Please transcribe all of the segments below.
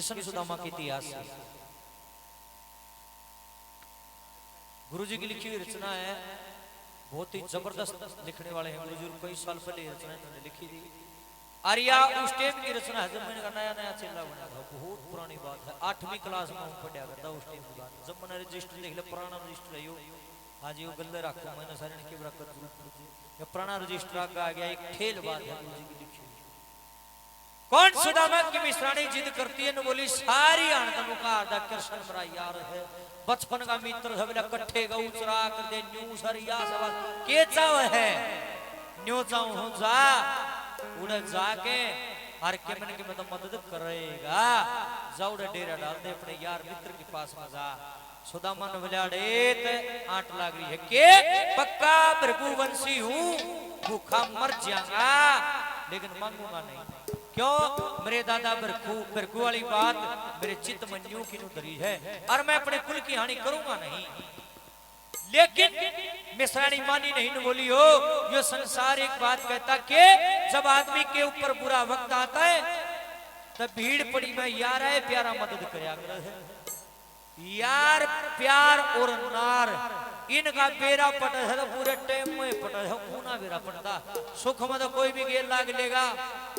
कृष्ण सुदामा के इतिहास से। गुरु जी की लिखी हुई रचना है, बहुत ही जबरदस्त लिखने वाले हैं गुरु जी। कई साल पहले रचना इन्होंने लिखी थी। आर्या उस टाइम की रचना है जब मैंने नया नया चेला बना था, बहुत पुरानी बात है। 8वीं क्लास में हूँ पढ़ा करता उस टाइम की बात। जब मैंने रजिस्टर लिख लिया, पुराना रजिस्टर है यो, आज यो गले रखो मैंने सारे की बरकत। ये पुराना रजिस्टर आ गया, एक ठेल बात है गुरु जी की लिखी हुई। कौन सुदामा की मिश्राणी जिद करती है न बोली सारी आनंद का आधा कृष्ण मेरा यार है, बचपन का मित्र सब कट्ठे गऊ चरा कर दे न्यू सरिया सवा के चाव है न्यू चाव हूं जा उड़े जाके हर के मन की मदद करेगा, जाओ डेरा डाल दे अपने यार मित्र के पास में जा। सुदामा ने बजाड़े आंट लाग रही है के पक्का भृगुवंशी हूं, भूखा मर जाऊंगा लेकिन मांगूंगा नहीं। क्यों? मेरे दादा भृगु वाली बात मेरे चित्त में न्यू की धरी है और मैं अपने कुल की हानि करूंगा नहीं। लेकिन मिश्राणी मानी नहीं न बोली हो। यो संसार एक बात कहता कि जब आदमी के ऊपर बुरा वक्त आता है तब भीड़ पड़ी में यार है प्यारा मदद करया करे है। यार प्यार और नार इनका बेरा पट है तो पूरे टाइम में पट है, ऊना बेरा पटता। सुख में तो कोई भी गेल लाग लेगा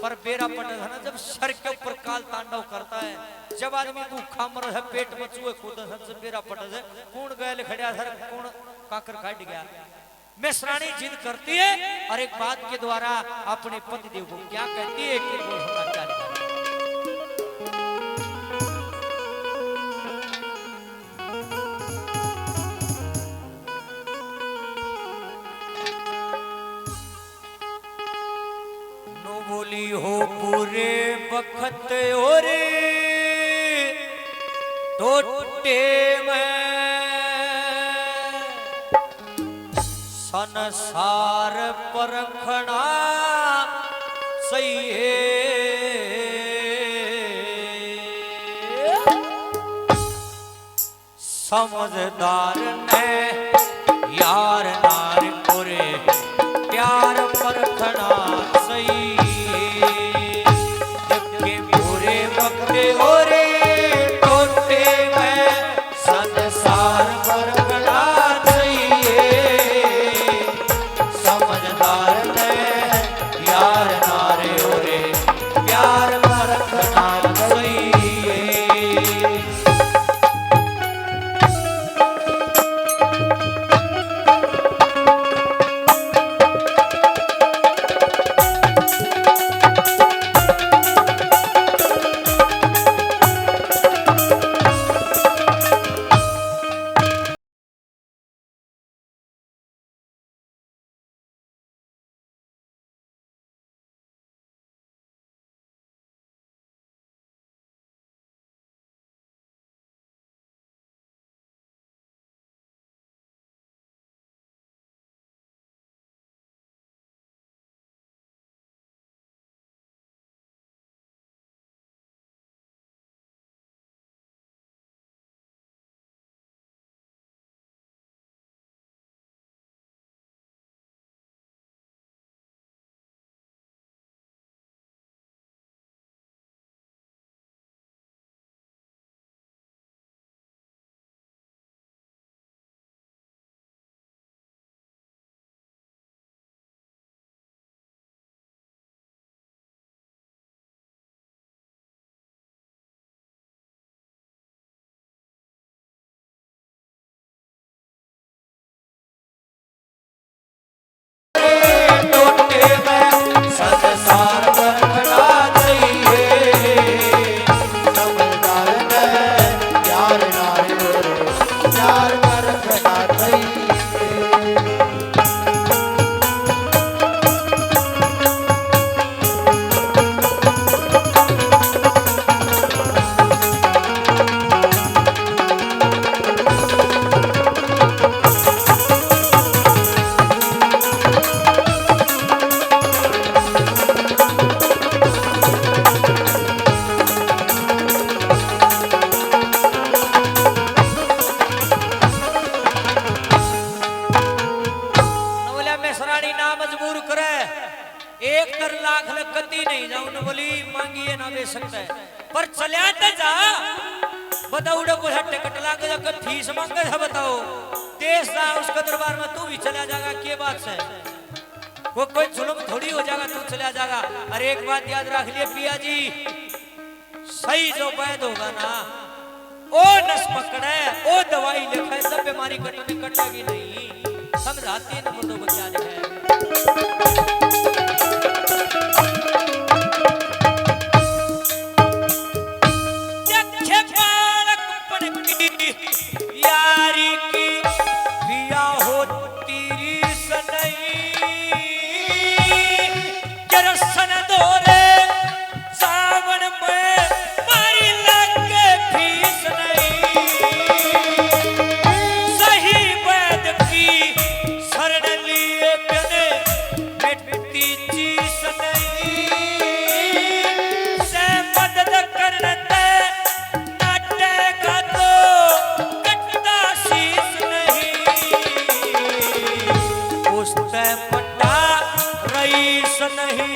पर बेरा पट है ना जब सर के ऊपर काल तांडव करता है, जब आदमी भूखा मर है पेट में चूहे कूद है बेरा पट है, कौन गैल खड़ा सर कौन काकर काट गया। मिश्राणी जिद करती है और एक बात के द्वारा अपने पति देव को क्या कहती है कि वो होना चाहिए। बोली हो पूरे वक्त और टोटे में संसार परखना सही है। समझदार ने यार नार पूरे प्यार परखना सही और टोटे में संसार परखना चाहिए। समझदार ने यार नारे और प्यार परखना चाहिए। मजबूर करे एक तर लाख कती नहीं जाऊं बोली मांगिए ना दे सकता है। पर चलिया तो जा बताओ उड़े को टिकट लागे जा फीस मांगे है बताओ देश जा उसके दरबार में तू भी चला जाएगा के बात से वो कोई जुल्म थोड़ी हो जाएगा तू चला जाएगा। अरे एक बात याद रख लिए पिया जी सही जो वैद होगा ना ओ नस पकड़े ओ दवाई लिखे सब बीमारी कटेगी नहीं समझाती न मुर्दों को क्या लिखे यारी की पिया होती सन दोरे सावन में मारी लग फीस नहीं सही वैद की शरण लिए बिने मिटती चीज नहीं से मदद करते नाटेगा तो कटता शीश नहीं उस पट्टा रईस नहीं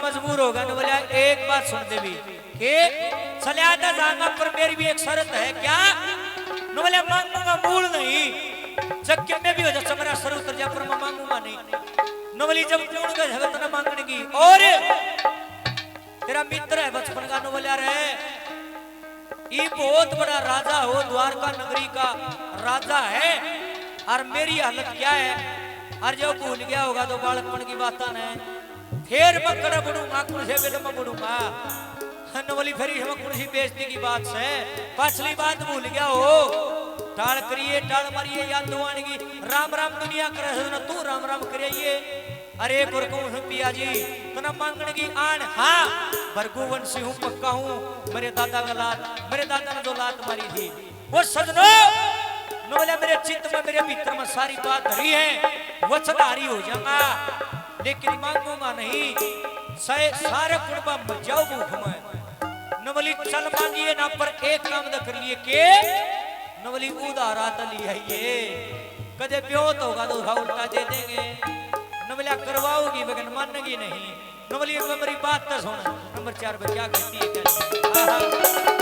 मजबूर होगा न बोला एक बात सुन दे भी कि सल्यादा जांगा पर मेरी भी एक शर्त है क्या न बोले मांगूंगा मूल नहीं जग में भी हो जा मेरा सर उतर जा पर मैं मांगूंगा नहीं न बोली जब पूर्ण का जगत न मांगने की और तेरा मित्र है बचपन का न बोला रे ये बहुत बड़ा राजा हो द्वारका नगरी का राजा है और मेरी हालत क्या है और जो भूल गया होगा तो बालकपन की बात है फिर मकड़ा बढ़ूंगा कुर्सी पे मैं बढ़ूंगा नवली फेरी हम कुर्सी बेचने की बात से पिछली बात भूल गया हो टाल करिए टाल मारिए याद दुआने की राम राम दुनिया करे ना तू राम राम करिए अरे गुरकू पिया जी तो ना मांगने की आन हाँ भरगुवंशी हूँ पक्का हूँ मेरे दादा का लात मेरे दादा ने जो लात मारी थी वो सजनो बोला मेरे चित्त में मेरे भीतर में सारी बात धरी है वचनहारी हो जाऊंगा लेकिन मांगूंगा नहीं सारे कुर्बा मर जाओ भूख में नवली चल मांगिए ना पर एक काम न कर लिए के नवली उधारा तली है ये कदे ब्योत होगा तो उल्टा दे देंगे नवलिया करवाओगी बगन मानेगी नहीं नवली मेरी बात तो सुन नंबर 4 पे क्या कहती है क्या